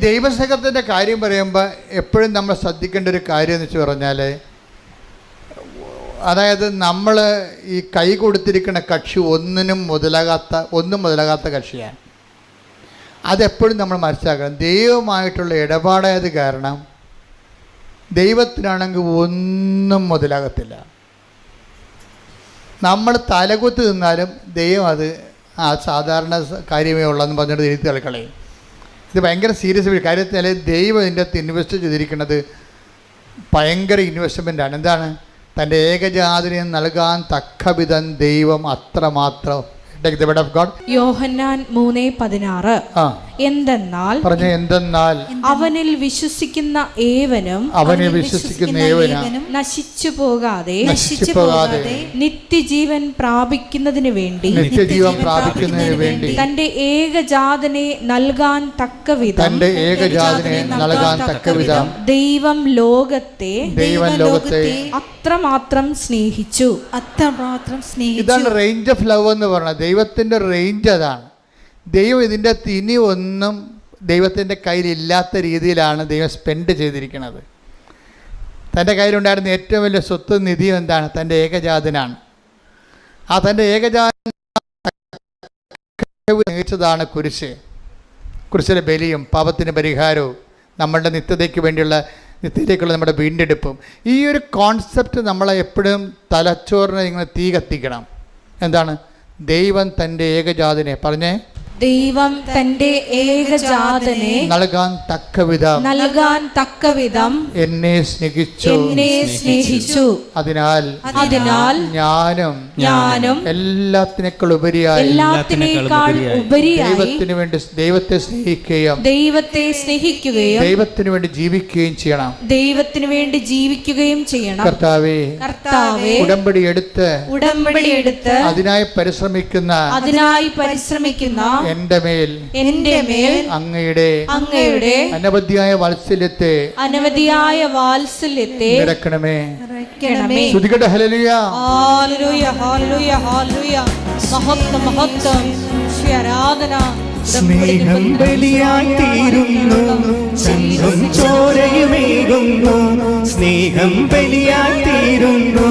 ദൈവസ്നേഹത്തിൻ്റെ കാര്യം പറയുമ്പോൾ എപ്പോഴും നമ്മൾ ശ്രദ്ധിക്കേണ്ട ഒരു കാര്യം എന്ന് വെച്ച് പറഞ്ഞാൽ, അതായത് നമ്മൾ ഈ കൈ കൊടുത്തിരിക്കുന്ന കക്ഷി ഒന്നും മുതലാകാത്ത കക്ഷിയാണ്. അതെപ്പോഴും നമ്മൾ മനസ്സിലാക്കണം. ദൈവമായിട്ടുള്ള ഇടപാടായത് കാരണം ദൈവത്തിനാണെങ്കിൽ ഒന്നും മുതലാകത്തില്ല. നമ്മൾ തലകുത്തി നിന്നാലും ദൈവം അത് സാധാരണ കാര്യമേ ഉള്ളതെന്ന് പറഞ്ഞിട്ട് എഴുതി തള്ളിക്കളയും. ഇത് ഭയങ്കര സീരിയസ് കാര്യത്തിൽ ദൈവം ഇതിൻ്റെ അകത്ത് ഇൻവെസ്റ്റ് ചെയ്തിരിക്കുന്നത് ഭയങ്കര ഇൻവെസ്റ്റ്മെൻറ്റാണ്. എന്താണ്? തൻ്റെ ഏകജാതനെ നൽകാൻ തക്കവിധം ദൈവം അത്രമാത്രം. യോഹന്നാൻ 3:16. എന്തെന്നാൽ അവനിൽ വിശ്വസിക്കുന്ന ഏവനും നശിച്ചു പോകാതെ നിത്യജീവൻ പ്രാപിക്കുന്നതിന് വേണ്ടി തന്റെ ഏകജാതനെ നൽകാൻ തക്കവിധം ദൈവം ലോകത്തെ അത്രമാത്രം സ്നേഹിച്ചു. ഇതാണ് റേഞ്ച് ഓഫ് ലവ് എന്ന് പറഞ്ഞത്. ദൈവത്തിൻ്റെ റേഞ്ച് അതാണ്. ദൈവം ഇതിൻ്റെ ഇനി ഒന്നും ദൈവത്തിൻ്റെ കയ്യിലില്ലാത്ത രീതിയിലാണ് ദൈവം സ്പെൻഡ് ചെയ്തിരിക്കുന്നത്. തൻ്റെ കയ്യിലുണ്ടായിരുന്ന ഏറ്റവും വലിയ സ്വത്ത് നിധി എന്താണ്? തൻ്റെ ഏകജാതനാണ്. ആ തൻ്റെ ഏകജാതൻ സ്നേഹിച്ചതാണ് കുരിശിലെ ബലിയും പാപത്തിന് പരിഹാരവും നമ്മളുടെ നിത്യതയ്ക്കുള്ള നമ്മുടെ വീണ്ടെടുപ്പും. ഈ ഒരു കോൺസെപ്റ്റ് നമ്മളെ എപ്പോഴും തലച്ചോറിനെ ഇങ്ങനെ തീ കത്തിക്കണം. എന്താണ്? ദൈവം തൻ്റെ ഏകജാതനെ ദൈവം തന്റെ ഏകജാതനെ നൽകാൻ തക്കവിധം എന്നെ സ്നേഹിച്ചു. അതിനാൽ ഞാനും എല്ലാത്തിനേക്കാൾ ഉപരിയായി ദൈവത്തിന് വേണ്ടി ദൈവത്തെ സ്നേഹിക്കുകയും ദൈവത്തിന് വേണ്ടി ജീവിക്കുകയും ചെയ്യണം. കർത്താവേ, ഉടമ്പടി എടുത്ത് അതിനായി പരിശ്രമിക്കുന്ന എന്റെ മേൽ അങ്ങയുടെ അനവധിയായ വാത്സല്യത്തെ നിറക്കണമേ. സ്തുതിക്കട്ടെ. ഹല്ലേലൂയ, ഹല്ലേലൂയ, ഹല്ലേലൂയ, ഹല്ലേലൂയ. മഹത്വം, മഹത്വം, ആരാധന. സ്നേഹം ബലിയായി തീരുന്നു, ചങ്കും ചോരയുമേകുന്നു. സ്നേഹം ബലിയായി തീരുന്നു,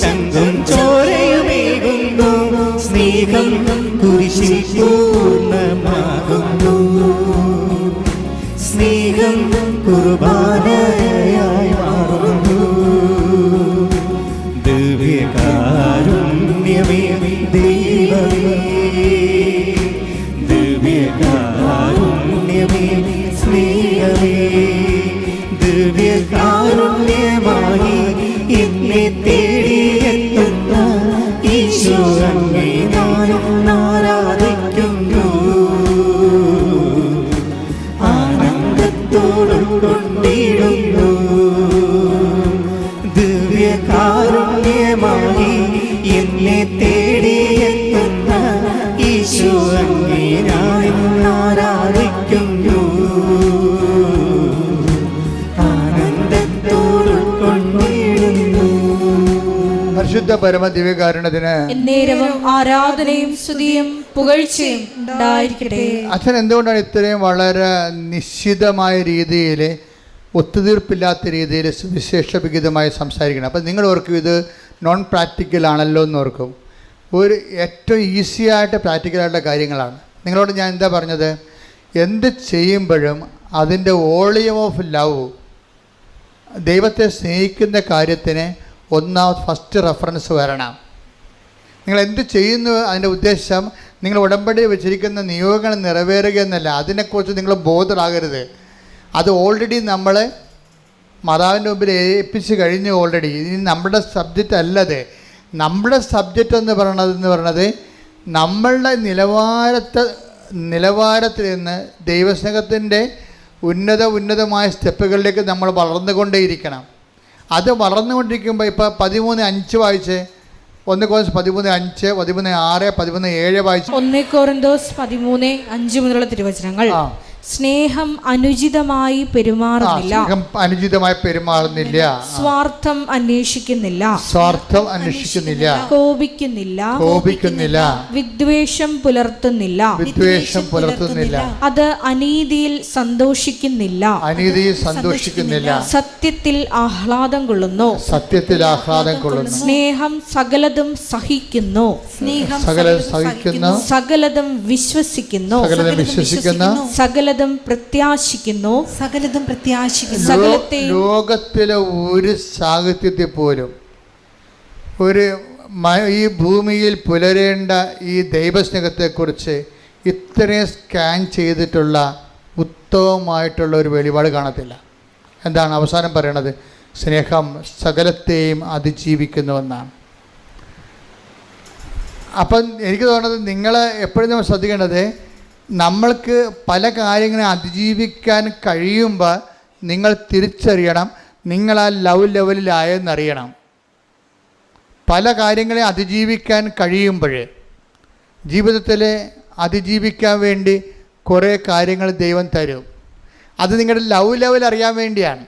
ചങ്കും ചോരയുമേകുന്നു. സ്നേഹം കുരിശിൽ പൂർണ്ണമാകുന്നു. സ്നേഹം കുർബാനയായി മാറുന്നു. ദിവ്യകാരുണ്യമേ ദൈവമേ, ദിവ്യകാരുണ്യമേ സ്നേഹമേ, ദിവ്യകാരുണ്യമായി എന്നെ തേടിയെത്തുന്ന ഈശോ അങ്ങേ ഞാൻ ആരാധിക്കുന്നു. ആനന്ദത്തോടും കൊണ്ടിടുന്നു. ദിവ്യകാരുണ്യമായി എന്നെ തേടിയെത്തുന്ന ഈശോ അങ്ങേ ഞാൻ ആരാധിക്കുന്നു. ആനന്ദത്തോടും കൊണ്ടിടുന്നു. പരിശുദ്ധ പരമ ദിവ്യകാരുണ്യത്തിന് എന്നേരവും ആരാധനയും സ്തുതിയും പുകഴ്ചയും ഉണ്ടായിരിക്കട്ടെ. അച്ഛൻ എന്തുകൊണ്ടാണ് ഇത്രയും വളരെ നിശ്ചിതമായ രീതിയിൽ, ഒത്തുതീർപ്പില്ലാത്ത രീതിയിൽ സുവിശേഷവിഹിതമായി സംസാരിക്കണം? അപ്പം നിങ്ങൾ ഓർക്കും ഇത് നോൺ പ്രാക്ടിക്കൽ ആണല്ലോ എന്ന് ഓർക്കും. ഒരു ഏറ്റവും ഈസിയായിട്ട് പ്രാക്ടിക്കലായിട്ടുള്ള കാര്യങ്ങളാണ്. നിങ്ങളോട് ഞാൻ എന്താ പറഞ്ഞത്? എന്ത് ചെയ്യുമ്പോഴും അതിൻ്റെ വോളിയം ഓഫ് ലവ്, ദൈവത്തെ സ്നേഹിക്കുന്ന കാര്യത്തിന് ഫസ്റ്റ് റെഫറൻസ് വരണം. നിങ്ങൾ എന്ത് ചെയ്യുന്നു അതിൻ്റെ ഉദ്ദേശം നിങ്ങൾ ഉടമ്പടി വെച്ചിരിക്കുന്ന നിയോഗങ്ങൾ നിറവേറുക എന്നല്ല. അതിനെക്കുറിച്ച് നിങ്ങൾ ബോധറാകരുത്. അത് ഓൾറെഡി നമ്മൾ മാതാവിൻ്റെ മുമ്പിൽ ഏൽപ്പിച്ച് കഴിഞ്ഞു ഓൾറെഡി. ഇനി നമ്മുടെ സബ്ജക്റ്റ് അല്ലത്. നമ്മുടെ സബ്ജക്റ്റ് എന്ന് പറയണത് നമ്മളുടെ നിലവാരത്തിൽ നിന്ന് ദൈവസ്നേഹത്തിൻ്റെ ഉന്നതമായ സ്റ്റെപ്പുകളിലേക്ക് നമ്മൾ വളർന്നുകൊണ്ടേയിരിക്കണം. അത് വളർന്നുകൊണ്ടിരിക്കുമ്പോൾ ഇപ്പോൾ 13:5 വായിച്ച്, 1 Corinthians 13:5, 13:6, 13:7 വായിച്ചു. 1 Corinthians 13:5 മുതലുള്ള തിരുവചനങ്ങൾ. സ്നേഹം അനുചിതമായി പെരുമാറുന്നില്ല. സ്നേഹം അനുചിതമായി പെരുമാറുന്നില്ല. സ്വാർത്ഥം അന്വേഷിക്കുന്നില്ല. സ്വാർത്ഥം അന്വേഷിക്കുന്നില്ല. കോപിക്കുന്നില്ല. വിദ്വേഷം പുലർത്തുന്നില്ല. വിദ്വേഷം പുലർത്തുന്നില്ല. അത് അനീതിയിൽ സന്തോഷിക്കുന്നില്ല. അനീതിയിൽ സന്തോഷിക്കുന്നില്ല. സത്യത്തിൽ ആഹ്ലാദം കൊള്ളുന്നു. സത്യത്തിൽ ആഹ്ലാദം കൊള്ളുന്നു. സ്നേഹം സകലതും സഹിക്കുന്നു. സകലതും സഹിക്കുന്നു. സകലതും വിശ്വസിക്കുന്നു. സകലതും പ്രത്യാശിക്കുന്നു. ലോകത്തിലെ ഒരു സാഹിത്യത്തിൽ പോലും ഈ ഭൂമിയിൽ പുലരേണ്ട ഈ ദൈവസ്നേഹത്തെക്കുറിച്ച് ഇത്രയും സ്കാൻ ചെയ്തിട്ടുള്ള ഉത്തമമായിട്ടുള്ള ഒരു വെളിപാട് കാണത്തില്ല. എന്താണ് അവസാനം പറയണത്? സ്നേഹം സകലത്തെയും അതിജീവിക്കുന്നുവെന്നാണ്. അപ്പം എനിക്ക് തോന്നുന്നത് നിങ്ങൾ എപ്പോഴും നമ്മൾ ശ്രദ്ധിക്കേണ്ടത്, നമ്മൾക്ക് പല കാര്യങ്ങളെ അതിജീവിക്കാൻ കഴിയുമ്പോൾ നിങ്ങൾ തിരിച്ചറിയണം നിങ്ങൾ ആ ലവ് ലെവലിലായെന്നറിയണം. പല കാര്യങ്ങളെ അതിജീവിക്കാൻ കഴിയുമ്പോൾ ജീവിതത്തിൽ അതിജീവിക്കാൻ വേണ്ടി കുറേ കാര്യങ്ങൾ ദൈവം തരും. അത് നിങ്ങളുടെ ലവ് ലെവൽ അറിയാൻ വേണ്ടിയാണ്.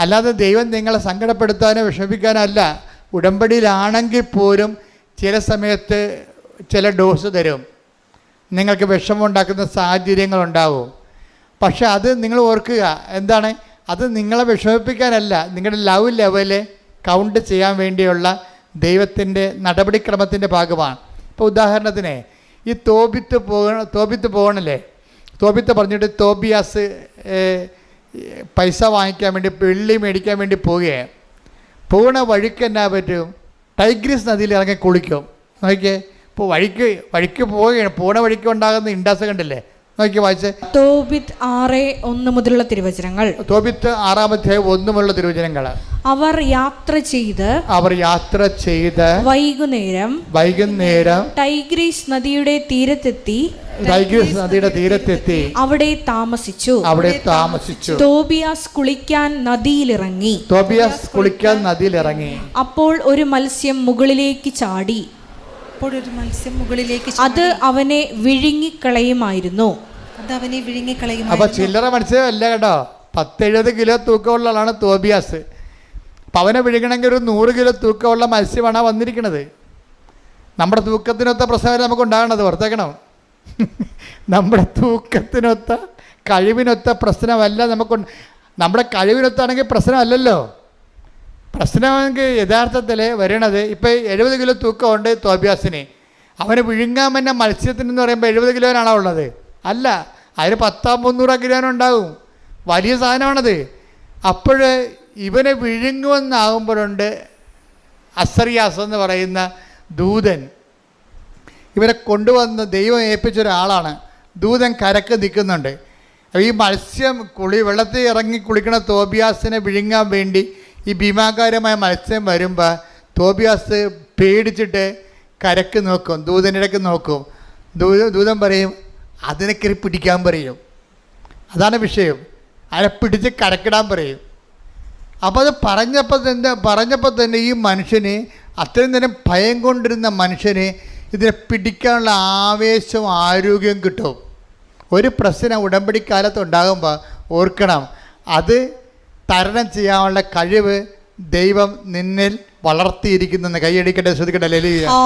അല്ലാതെ ദൈവം നിങ്ങളെ സങ്കടപ്പെടുത്താനോ വിഷമിപ്പിക്കാനോ അല്ല. ഉടമ്പടിയിലാണെങ്കിൽ പോലും ചില സമയത്ത് ചില ഡോസ് തരും. നിങ്ങൾക്ക് വിഷമമുണ്ടാക്കുന്ന സാഹചര്യങ്ങളുണ്ടാവും. പക്ഷെ അത് നിങ്ങൾ ഓർക്കുക, എന്താണ്? അത് നിങ്ങളെ വിഷമിപ്പിക്കാനല്ല, നിങ്ങളുടെ ലവ് ലെവല് കൗണ്ട് ചെയ്യാൻ വേണ്ടിയുള്ള ദൈവത്തിൻ്റെ നടപടിക്രമത്തിൻ്റെ ഭാഗമാണ്. ഇപ്പോൾ ഉദാഹരണത്തിന് ഈ തോബിത്ത് പോകണല്ലേ, തോബിത്ത് പറഞ്ഞിട്ട് തോബിയാസ് പൈസ വാങ്ങിക്കാൻ വേണ്ടി, വെള്ളി മേടിക്കാൻ വേണ്ടി പോവുകയാണ്. പോകണ വഴിക്ക് എന്നാ പറ്റും? ടൈഗ്രീസ് നദിയിൽ ഇറങ്ങി കുളിക്കും. നോക്കിയേ, ഇപ്പോൾ വഴിക്ക് പോവുകയാണ്, പോണ വഴിക്ക് ഉണ്ടാകുന്ന ഇൻഡാസ് കണ്ടില്ലേ? നോക്കി വായിച്ചേ. തോബിത്ത് 6:1 മുതലുള്ള തിരുവചനങ്ങൾ. തോബിത്ത് 6-1 മുതലുള്ള തിരുവചനങ്ങൾ. അവർ യാത്ര ചെയ്ത് വൈകുന്നേരം ടൈഗ്രീസ് നദിയുടെ തീരത്തെത്തി അവിടെ താമസിച്ചു. തോബിയാസ് കുളിക്കാൻ നദിയിലിറങ്ങി. അപ്പോൾ ഒരു മത്സ്യം മുകളിലേക്ക് ചാടി. അത് അവനെ വിഴുങ്ങിക്കളയുമായിരുന്നു. അപ്പൊ ചില്ലറ മത്സ്യമല്ല കേട്ടോ, 10-70 കിലോ തൂക്കമുള്ള ആളാണ് തോബിയാസ്. അപ്പം അവനെ വിഴുങ്ങണമെങ്കിൽ ഒരു 100 കിലോ തൂക്കമുള്ള മത്സ്യമാണ് വന്നിരിക്കുന്നത്. നമ്മുടെ തൂക്കത്തിനൊത്ത പ്രശ്നം നമുക്ക് ഉണ്ടാകണത് ഓർത്തേക്കണം. നമ്മുടെ തൂക്കത്തിനൊത്ത കഴിവിനൊത്ത പ്രശ്നമല്ല നമുക്ക്. നമ്മുടെ കഴിവിനൊത്താണെങ്കിൽ പ്രശ്നമല്ലല്ലോ. പ്രശ്നമെങ്കിൽ യഥാർത്ഥത്തിൽ വരണത്, ഇപ്പം 70 കിലോ തൂക്കമുണ്ട് തോബിയാസിന്. അവന് വിഴുങ്ങാൻ തന്നെ മത്സ്യത്തിനെന്ന് പറയുമ്പോൾ 70 കിലോനാണോ ഉള്ളത്? അല്ല, അതിന് 100-300 കിലോനുണ്ടാകും. വലിയ സാധനമാണത്. അപ്പോൾ ഇവനെ വിഴുങ്ങുമെന്നാകുമ്പോഴുണ്ട് അസറിയാസ് എന്ന് പറയുന്ന ദൂതൻ ഇവരെ കൊണ്ടുവന്ന് ദൈവം ഏൽപ്പിച്ചൊരാളാണ്. ദൂതൻ കരക്ക് നിൽക്കുന്നുണ്ട്. ഈ മത്സ്യം വെള്ളത്തിൽ ഇറങ്ങി കുളിക്കണ തോബിയാസിനെ വിഴുങ്ങാൻ വേണ്ടി ഈ ഭീമാകാരമായ മത്സ്യം വരുമ്പോൾ തോബിയാസ് പേടിച്ചിട്ട് കരക്ക് നോക്കും, ദൂതനിടയ്ക്ക് നോക്കും. ദൂതൻ പറയും, അതിനെ പിടിക്കാൻ പറയും. അതാണ് വിഷയം. അതിനെ പിടിച്ച് കരക്കിടാൻ പറയും. അപ്പോൾ അത് പറഞ്ഞപ്പോൾ തന്നെ ഈ മനുഷ്യന്, അത്രയും നേരം ഭയം കൊണ്ടിരുന്ന മനുഷ്യന് ഇതിനെ പിടിക്കാനുള്ള ആവേശവും ആരോഗ്യവും കിട്ടും. ഒരു പ്രശ്നം ഉടമ്പടിക്കാലത്ത് ഉണ്ടാകുമ്പോൾ ഓർക്കണം, അത് തരണം ചെയ്യാനുള്ള കഴിവ് ദൈവം നിന്നിൽ വളർത്തിയിരിക്കുന്നെന്ന്. കൈയടിക്കട്ടെ, ശ്രദ്ധിക്കട്ടെ.